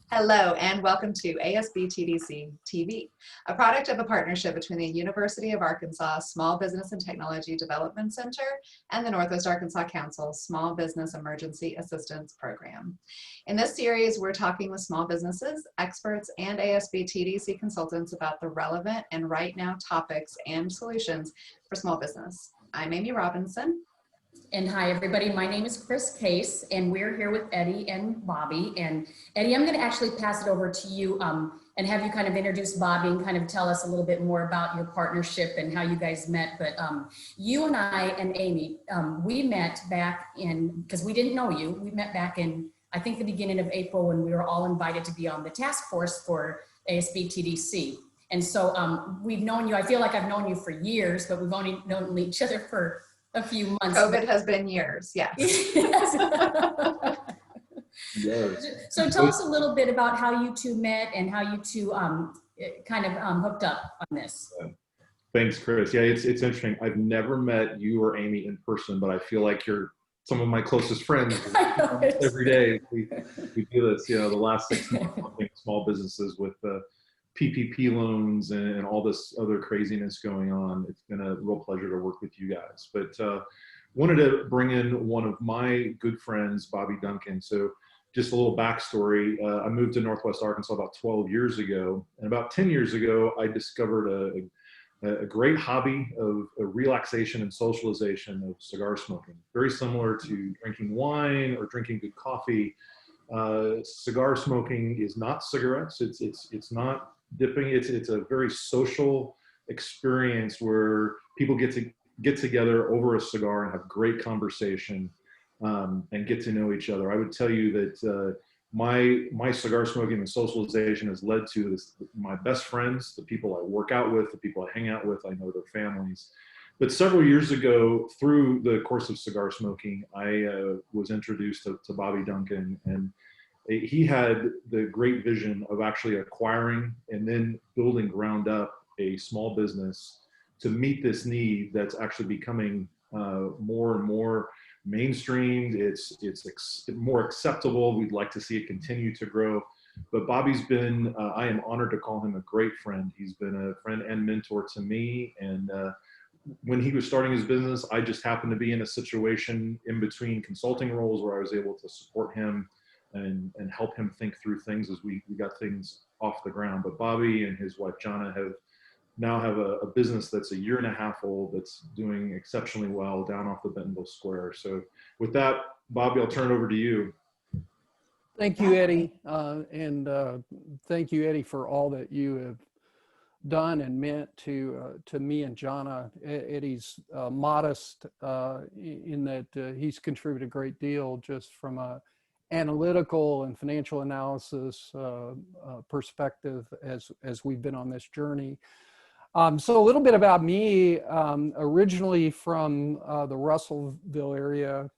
Hello and welcome to ASB TDC TV, a product of a partnership between the University of Arkansas Small Business and Technology Development Center and the Northwest Arkansas Council Small Business Emergency Assistance Program. In this series, we're talking with small businesses, experts, and ASB TDC consultants about the relevant and right now topics and solutions for small business. I'm Amy Robinson. And hi, everybody. My name is Chris Case, and we're here with Eddie and Bobby. And Eddie, I'm going to actually pass it over to you and have you kind of introduce Bobby and kind of tell us a little bit more about your partnership and how you guys met. But you and I and Amy, we met back in, because we didn't know you, we met back in, I think, the beginning of April when we were all invited to be on the task force for ASB TDC. And so we've known you, I feel like I've known you for years, but we've only known each other for a few months. COVID has been years, yes. So tell us a little bit about how you two met and how you two kind of hooked up on this. Thanks, Chris. Yeah, it's interesting. I've never met you or Amy in person, but I feel like you're some of my closest friends. Every day we do this. You know, the last 6 months, helping small businesses with PPP loans and all this other craziness going on. It's been a real pleasure to work with you guys. But wanted to bring in one of my good friends, Bobby Duncan. So just a little backstory. I moved to Northwest Arkansas about 12 years ago. And about 10 years ago, I discovered a great hobby of relaxation and socialization of cigar smoking. Very similar to drinking wine or drinking good coffee. Cigar smoking is not cigarettes. It's not dipping. It's a very social experience where people get together over a cigar and have great conversation and get to know each other. I would tell you that my cigar smoking and socialization has led to this, my best friends, the people I work out with, the people I hang out with, I know their families. But several years ago, through the course of cigar smoking, I was introduced to Bobby Duncan, and he had the great vision of actually acquiring and then building ground up a small business to meet this need that's actually becoming more and more mainstreamed. It's more acceptable. We'd like to see it continue to grow. But Bobby's been, I am honored to call him a great friend. He's been a friend and mentor to me. And when he was starting his business, I just happened to be in a situation in between consulting roles where I was able to support him and help him think through things as we got things off the ground. But Bobby and his wife, Jana, now have a business that's 1.5 years old that's doing exceptionally well down off the Bentonville Square. So with that, Bobby, I'll turn it over to you. Thank you, Eddie. And thank you, Eddie, for all that you have done and meant to me and Jana. Eddie's modest in that he's contributed a great deal just from a analytical and financial analysis perspective as we've been on this journey. So a little bit about me, originally from the Russellville area,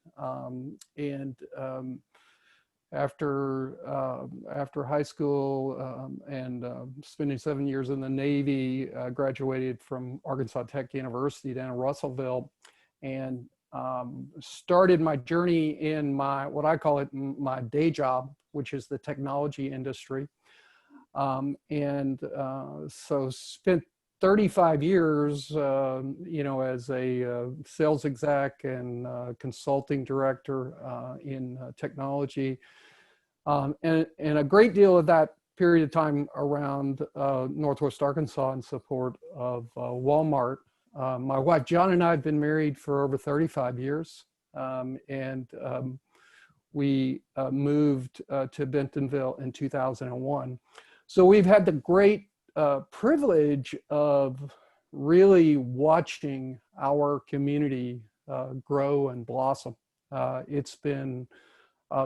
and after high school and spending 7 years in the Navy, graduated from Arkansas Tech University down in Russellville, and started my journey in what I call it my day job, which is the technology industry. So spent 35 years, as a sales exec and consulting director in technology, and a great deal of that period of time around Northwest Arkansas in support of Walmart. My wife, John, and I have been married for over 35 years, and we moved to Bentonville in 2001. So we've had the great privilege of really watching our community grow and blossom. It's been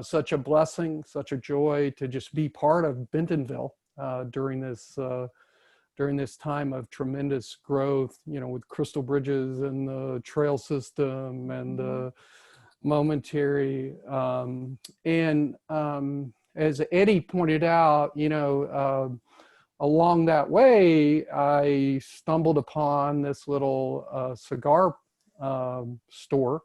such a blessing, such a joy to just be part of Bentonville during this time of tremendous growth, with Crystal Bridges and the trail system and the momentary. As Eddie pointed out, along that way, I stumbled upon this little cigar store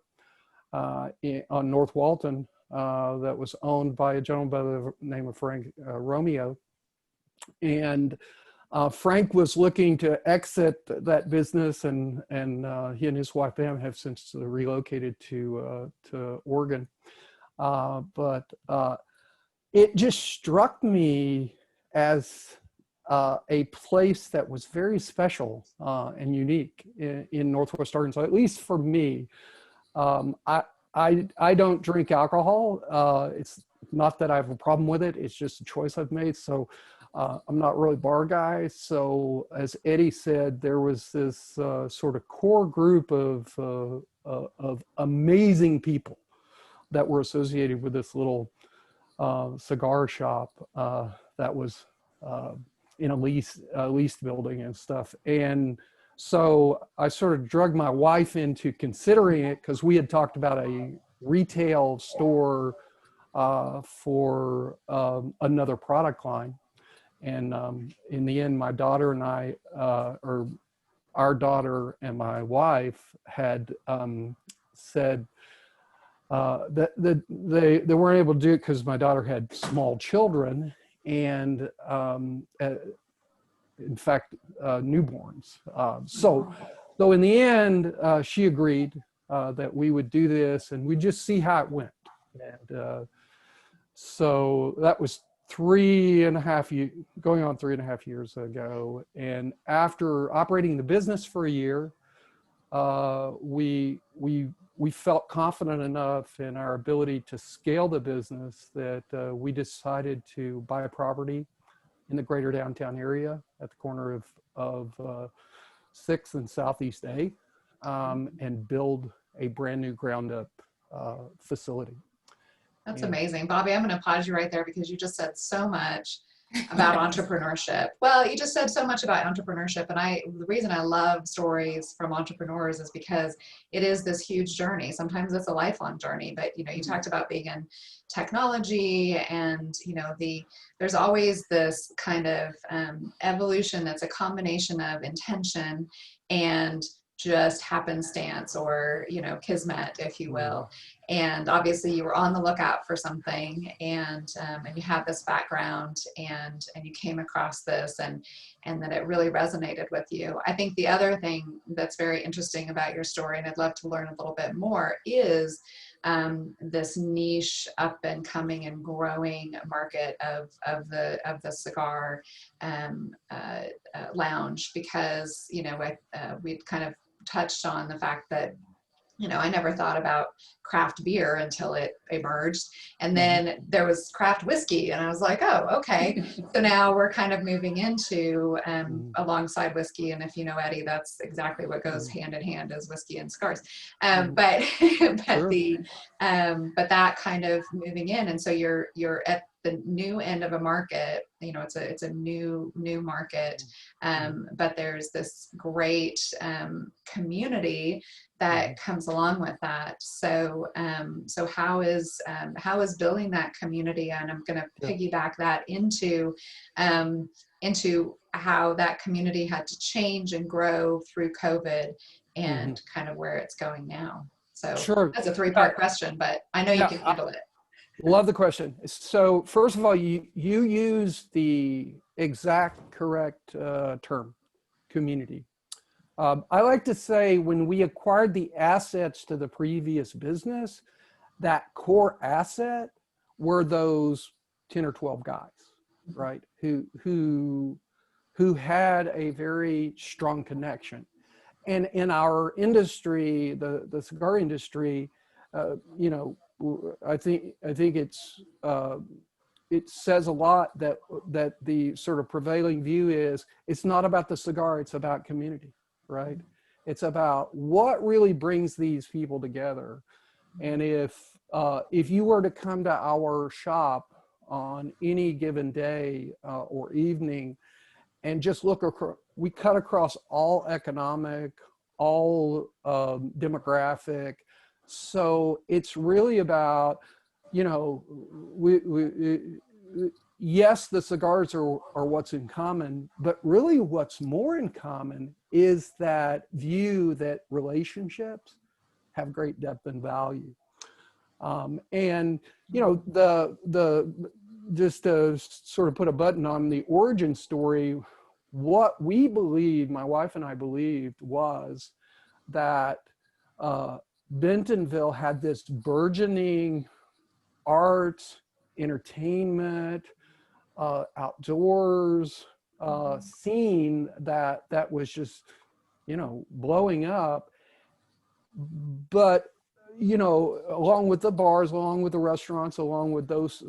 on North Walton that was owned by a gentleman by the name of Frank Romeo. And Frank was looking to exit that business, and he and his wife Pam have since relocated to Oregon. But it just struck me as a place that was very special and unique in Northwest Arkansas, at least for me. I don't drink alcohol. It's not that I have a problem with it. It's just a choice I've made. So I'm not really a bar guy. So as Eddie said, there was this sort of core group of amazing people that were associated with this little cigar shop that was in a leased building and stuff. And so I sort of drug my wife into considering it, because we had talked about a retail store for another product line. And in the end, my daughter and I, or our daughter and my wife had said that they weren't able to do it because my daughter had small children, and in fact, newborns. So in the end, she agreed that we would do this, and we'd just see how it went. And so that was 3.5 years, going on 3.5 years ago. And after operating the business for a year, we felt confident enough in our ability to scale the business that we decided to buy a property in the greater downtown area at the corner of 6th and Southeast A, and build a brand new ground up facility. That's amazing. Bobby, I'm going to pause you right there because you just said so much about entrepreneurship. Well, you just said so much about entrepreneurship. And the reason I love stories from entrepreneurs is because it is this huge journey. Sometimes it's a lifelong journey, but you talked about being in technology, and there's always this kind of evolution that's a combination of intention and just happenstance, or kismet, if you will. And obviously you were on the lookout for something, and you had this background, and you came across this, and that it really resonated with you. I think the other thing that's very interesting about your story, and I'd love to learn a little bit more, is this niche up and coming and growing market of the cigar lounge, because we'd kind of touched on the fact that I never thought about craft beer until it emerged, and then there was craft whiskey, and I was like, oh, okay. So now we're kind of moving into alongside whiskey, and if you know Eddie, that's exactly what goes hand in hand, is whiskey and cigars. But that kind of moving in, and so you're at the new end of a market. It's a new market, but there's this great community that comes along with that. So how is building that community? And I'm going to piggyback that into how that community had to change and grow through COVID, and kind of where it's going now. So that's a 3-part question, but I know you can handle it. Love the question. So first of all, you use the exact correct term, community. I like to say, when we acquired the assets to the previous business, that core asset were those 10 or 12 guys, right? Who had a very strong connection. And in our industry, the cigar industry, I think it says a lot that the sort of prevailing view is, it's not about the cigar, it's about community, right? It's about what really brings these people together. And if you were to come to our shop on any given day or evening and just look across, we cut across all economic, all demographic. So it's really about, yes, the cigars are what's in common, but really what's more in common is that view that relationships have great depth and value. And, you know, just to sort of put a button on the origin story, what we believed, my wife and I believed, was that Bentonville had this burgeoning arts, entertainment, outdoors scene that was just, you know, blowing up. But, you know, along with the bars, along with the restaurants, along with those,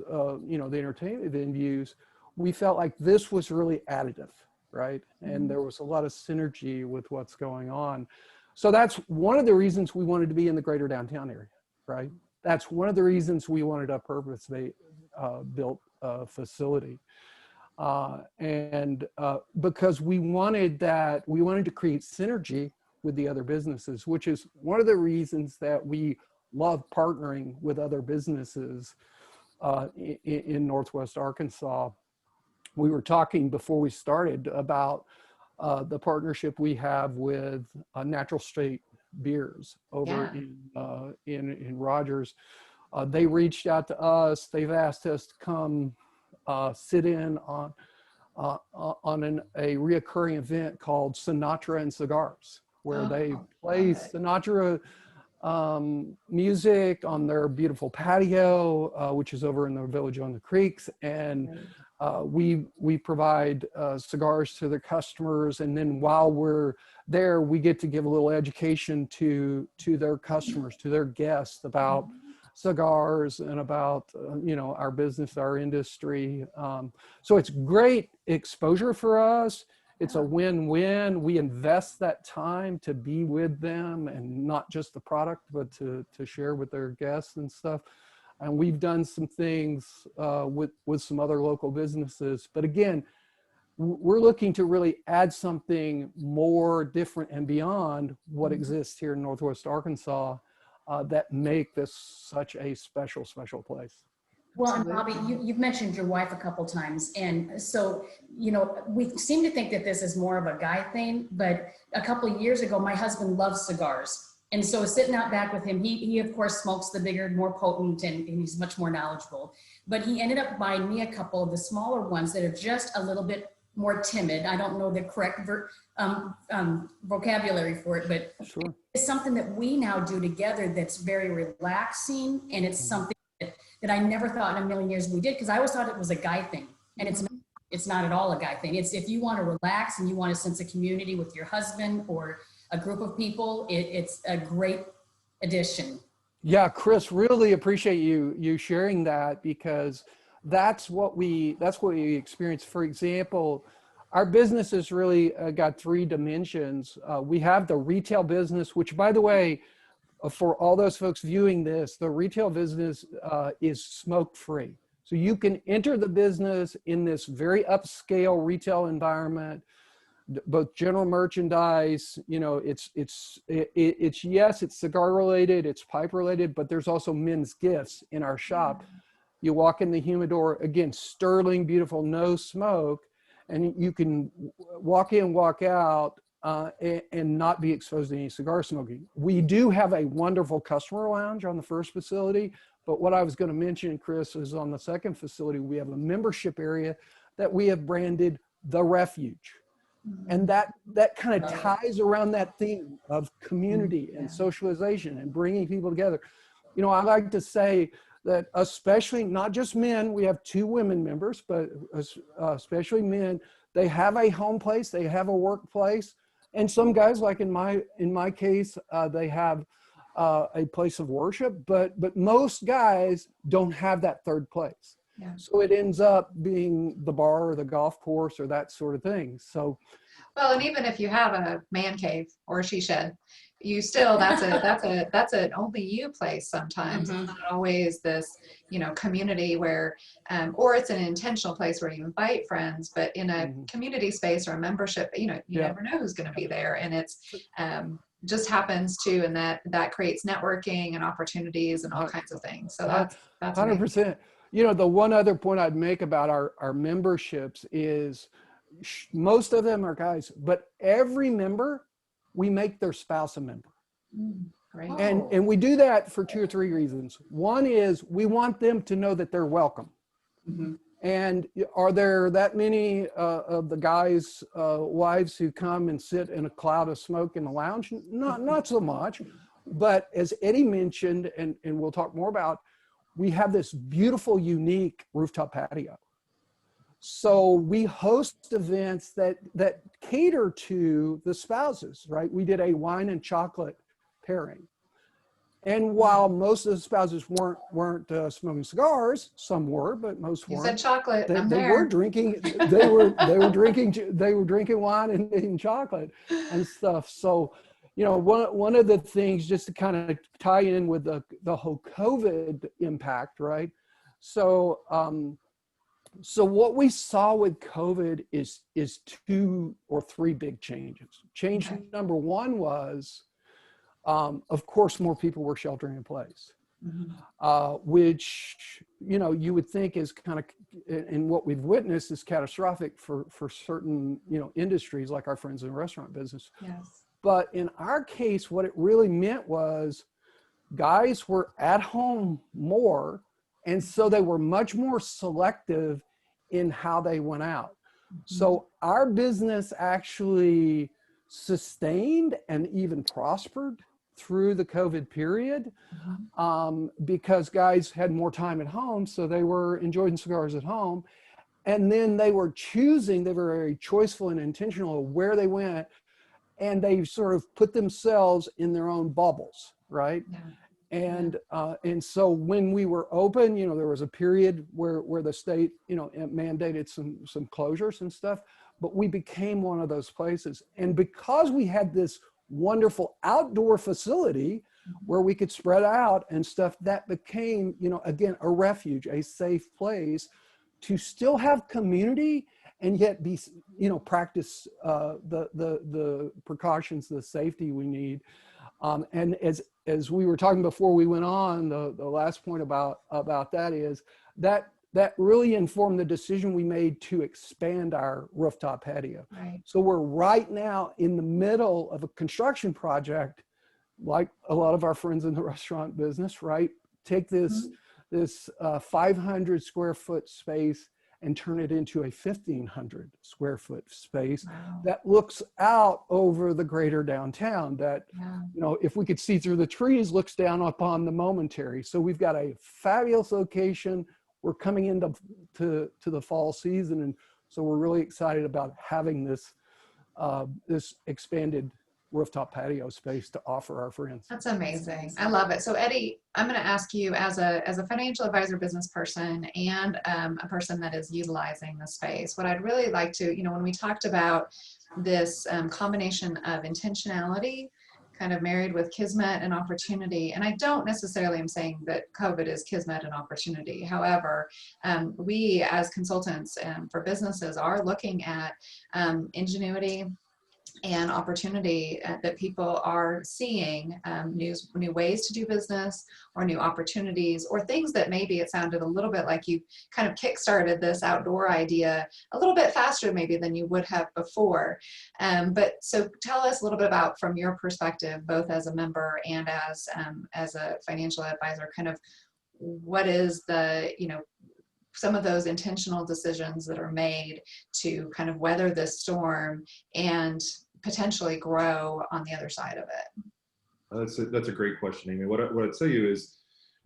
you know, the entertainment venues, we felt like this was really additive, right? And there was a lot of synergy with what's going on. So that's one of the reasons we wanted to be in the greater downtown area, right? That's one of the reasons we wanted a purpose-built facility. Because we wanted to create synergy with the other businesses, which is one of the reasons that we love partnering with other businesses in Northwest Arkansas. We were talking before we started about the partnership we have with Natural State Beers over in Rogers. They reached out to us. They've asked us to come sit in on a reoccurring event called Sinatra and Cigars, where they play Sinatra music on their beautiful patio, which is over in the village on the creeks. And we provide cigars to their customers. And then while we're there, we get to give a little education to their customers, to their guests about cigars and about, you know, our business, our industry. So it's great exposure for us. It's a win-win. We invest that time to be with them, and not just the product, but to share with their guests and stuff. And we've done some things with some other local businesses. But again, we're looking to really add something more different and beyond what exists here in Northwest Arkansas that make this such a special, special place. Well, and Bobby, you've mentioned your wife a couple times. And so, you know, we seem to think that this is more of a guy thing, but a couple of years ago, my husband loves cigars. And so sitting out back with him, he of course smokes the bigger, more potent, and he's much more knowledgeable. But he ended up buying me a couple of the smaller ones that are just a little bit more timid. I don't know the correct vocabulary for it, but sure. It's something that we now do together that's very relaxing. And it's something that I never thought in a million years we did, because I always thought it was a guy thing. And it's not at all a guy thing. It's if you want to relax and you want a sense of community with your husband or a group of people, it's a great addition. Yeah, Chris, really appreciate you sharing that, because that's what we experience. For example, our business has really got three dimensions. We have the retail business, which, by the way, for all those folks viewing this, the retail business is smoke free. So you can enter the business in this very upscale retail environment, both general merchandise, you know, it's yes, it's cigar related, it's pipe related, but there's also men's gifts in our shop. You walk in the humidor, again, sterling, beautiful, no smoke, and you can walk in, walk out, and not be exposed to any cigar smoking. We do have a wonderful customer lounge on the first facility, but what I was going to mention, Chris, is on the second facility, we have a membership area that we have branded The Refuge. And that kind of ties around that theme of community and socialization and bringing people together. You know, I like to say that, especially not just men, we have 2 women members, but especially men, they have a home place, they have a workplace, and some guys, like in my case, they have a place of worship, but most guys don't have that third place. Yeah. So it ends up being the bar or the golf course or that sort of thing. So, well, and even if you have a man cave or a she shed, you still, that's an only you place sometimes. It's not always this, you know, community where, or it's an intentional place where you invite friends, but in a community space or a membership, you know, you never know who's going to be there. And it's, just happens to, and that creates networking and opportunities and all kinds of things. So that's 100%. Amazing. You know, the one other point I'd make about our memberships is most of them are guys, but every member, we make their spouse a member. Great. And we do that for 2 or 3 reasons. One is we want them to know that they're welcome. Mhm. And are there that many of the guys' wives who come and sit in a cloud of smoke in the lounge? Not so much. But as Eddie mentioned, and we'll talk more about, we have this beautiful, unique rooftop patio. So we host events that cater to the spouses, right? We did a wine and chocolate pairing. And while most of the spouses weren't smoking cigars, some were, but most You weren't. said chocolate. They were drinking. They were drinking wine and eating chocolate and stuff. So, you know, one of the things, just to kind of tie in with the whole COVID impact, right? So so what we saw with COVID is 2 or 3 big changes. Change number 1 was, of course, more people were sheltering in place, which, you know, you would think is kind of, and what we've witnessed is catastrophic for certain, you know, industries like our friends in the restaurant business. Yes. But in our case, what it really meant was guys were at home more, and so they were much more selective in how they went out. So our business actually sustained and even prospered through the COVID period, because guys had more time at home, so they were enjoying cigars at home. And then they were choosing, they were very choiceful and intentional where they went, and they sort of put themselves in their own bubbles, right? Yeah. And so when we were open, you know, there was a period where the state, you know, mandated some closures and stuff, but we became one of those places. And because we had this wonderful outdoor facility where we could spread out and stuff, that became, you know, again, a refuge, a safe place to still have community and yet be, you know, practice the precautions, the safety we need. And as we were talking before we went on, the last point about that is that really informed the decision we made to expand our rooftop patio. Right. So we're right now in the middle of a construction project, like a lot of our friends in the restaurant business, right? Take this 500 square foot space and turn it into a 1,500 square foot space that looks out over the greater downtown, that, you know, if we could see through the trees, looks down upon the momentary. So we've got a fabulous location. We're coming into the fall season. And so we're really excited about having this expanded rooftop patio space to offer our friends. That's amazing. I love it. So Eddie, I'm going to ask you, as a financial advisor, business person, and a person that is utilizing the space, what I'd really like to, you know, when we talked about this combination of intentionality kind of married with kismet and opportunity, and I don't necessarily am saying that COVID is kismet and opportunity. However, we as consultants for businesses are looking at ingenuity and opportunity that people are seeing, new ways to do business, or new opportunities, or things that maybe it sounded a little bit like you kind of kickstarted this outdoor idea a little bit faster maybe than you would have before. But so tell us a little bit about, from your perspective, both as a member and as a financial advisor, kind of what is the, you know, some of those intentional decisions that are made to kind of weather this storm and potentially grow on the other side of it? That's a great question, Amy. What I'd say to you is,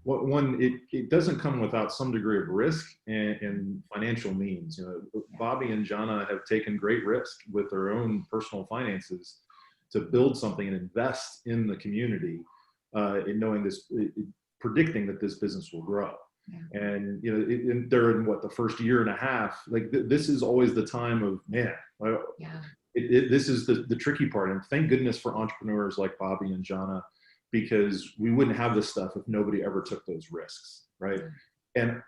it doesn't come without some degree of risk and financial means. You know, Bobby and Jana have taken great risk with their own personal finances to build something and invest in the community, in knowing this, predicting that this business will grow. Yeah. And, you know, they're in the first year and a half, like this is always the time of, man, this is the tricky part. And thank goodness for entrepreneurs like Bobby and Jana, because we wouldn't have this stuff if nobody ever took those risks, right? And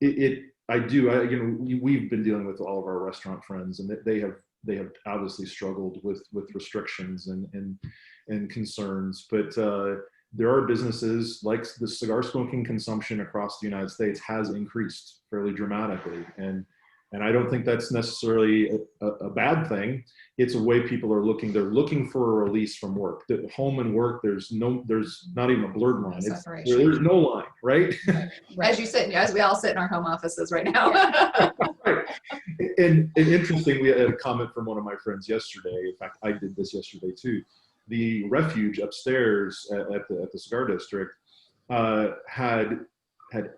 we've been dealing with all of our restaurant friends, and they have obviously struggled with restrictions and concerns, but there are businesses like the cigar smoking consumption across the United States has increased fairly dramatically, and And I don't think that's necessarily a bad thing. It's a way people are looking. They're looking for a release from work. The home and work, there's not even a blurred line. There's no line, right? As we all sit in our home offices right now. Right. And interesting, we had a comment from one of my friends yesterday. In fact, I did this yesterday too. The refuge upstairs at the Cigar District had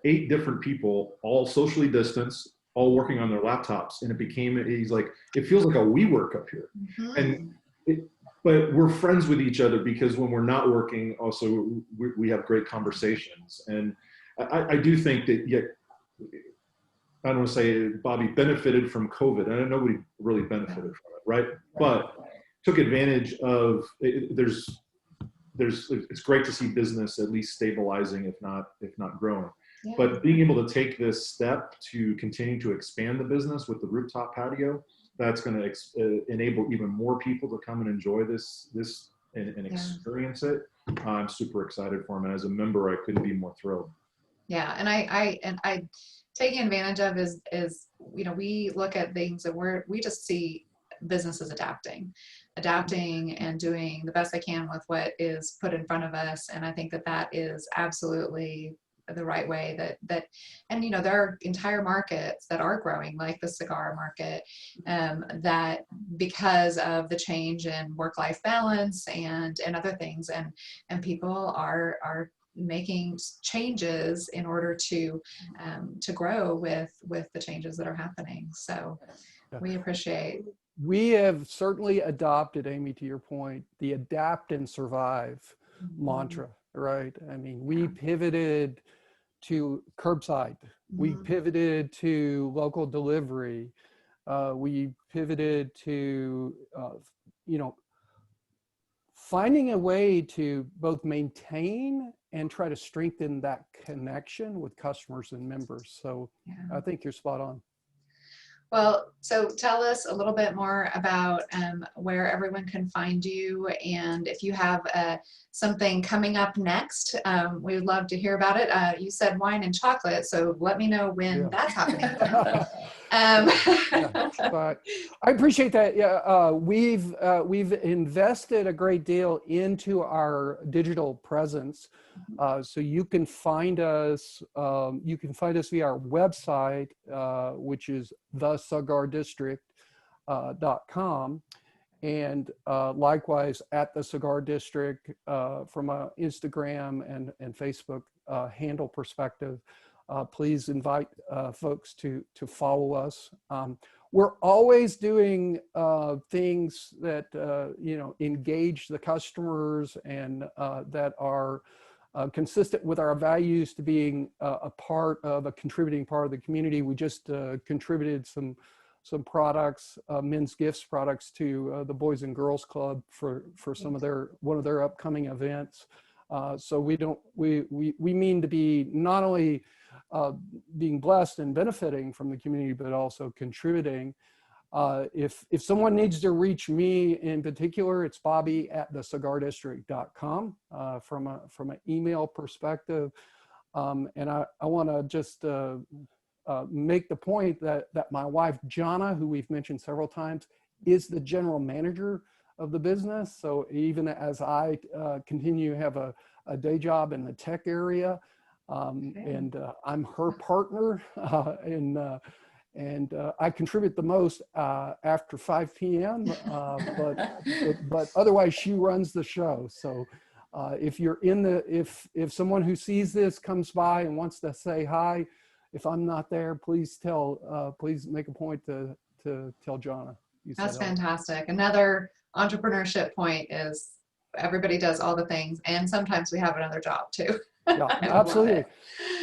8 different people, all socially distanced, all working on their laptops, and he's like, it feels like a WeWork up here. And but we're friends with each other because when we're not working, also we have great conversations. And I do think that, I don't want to say Bobby benefited from COVID. I know nobody really benefited from it, right? But took advantage of it's great to see business at least stabilizing, if not growing. Yeah. But being able to take this step to continue to expand the business with the rooftop patio, that's going to enable even more people to come and enjoy this and experience it. I'm super excited for them, and as a member, I couldn't be more thrilled. Yeah, and I taking advantage of is we look at things and we just see businesses adapting and doing the best they can with what is put in front of us, and I think that is absolutely the right way that and there are entire markets that are growing, like the cigar market, that because of the change in work-life balance and other things, and people are making changes in order to grow with the changes that are happening. So we appreciate. We have certainly adopted, Amy, to your point, the adapt and survive mantra, right? I mean, we pivoted to curbside. We pivoted to local delivery. We pivoted to, finding a way to both maintain and try to strengthen that connection with customers and members. So I think you're spot on. Well, so tell us a little bit more about where everyone can find you, and if you have something coming up next, we would love to hear about it. You said wine and chocolate, so let me know when that's happening. But I appreciate that. Yeah, we've invested a great deal into our digital presence, so you can find us. You can find us via our website, which is thecigardistrict.com, and likewise at the Cigar District from an Instagram and Facebook handle perspective. Please invite folks to follow us. We're always doing things that engage the customers and that are consistent with our values to being a contributing part of the community. We just contributed some products, men's gifts products, to the Boys and Girls Club for one of their upcoming events. So we mean to be not only being blessed and benefiting from the community, but also contributing. If someone needs to reach me in particular, it's bobby@thecigardistrict.com from an email perspective. And I want to just make the point that my wife, Jonna, who we've mentioned several times, is the general manager of the business. So even as I continue to have a day job in the tech area, and I'm her partner, and I contribute the most after 5 p.m. But otherwise she runs the show. So if you're if someone who sees this comes by and wants to say hi, if I'm not there, please make a point to tell Jonna. That's fantastic. Another entrepreneurship point is everybody does all the things, and sometimes we have another job too. Yeah, absolutely.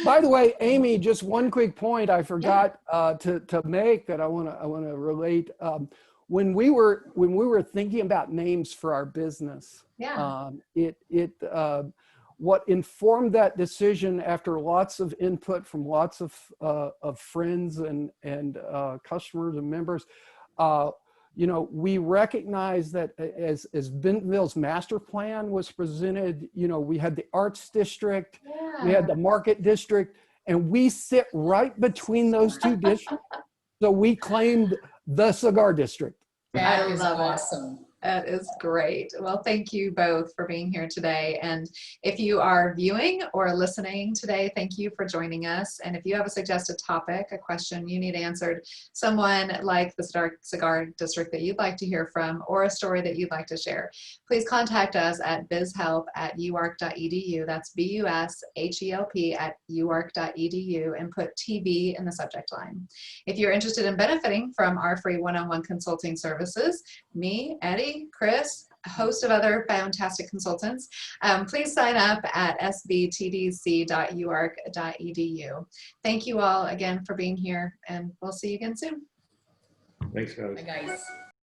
By the way, Amy, just one quick point I forgot to make that I want to relate. When we were thinking about names for our business, what informed that decision after lots of input from lots of friends and customers and members, we recognize that as Bentonville's master plan was presented, we had the arts district, we had the market district, and we sit right between those two districts. So we claimed the cigar district. That I is love it. awesome. That is great. Well, thank you both for being here today. And if you are viewing or listening today, thank you for joining us. And if you have a suggested topic, a question you need answered, someone like the Cigar District that you'd like to hear from, or a story that you'd like to share, please contact us at bizhelp@uark.edu. That's BUSHELP@uark.edu, and put TV in the subject line. If you're interested in benefiting from our free one-on-one consulting services, me, Eddie, Chris, a host of other fantastic consultants, please sign up at sbtdc.uark.edu. Thank you all again for being here, and we'll see you again soon. Thanks, guys. Bye, guys.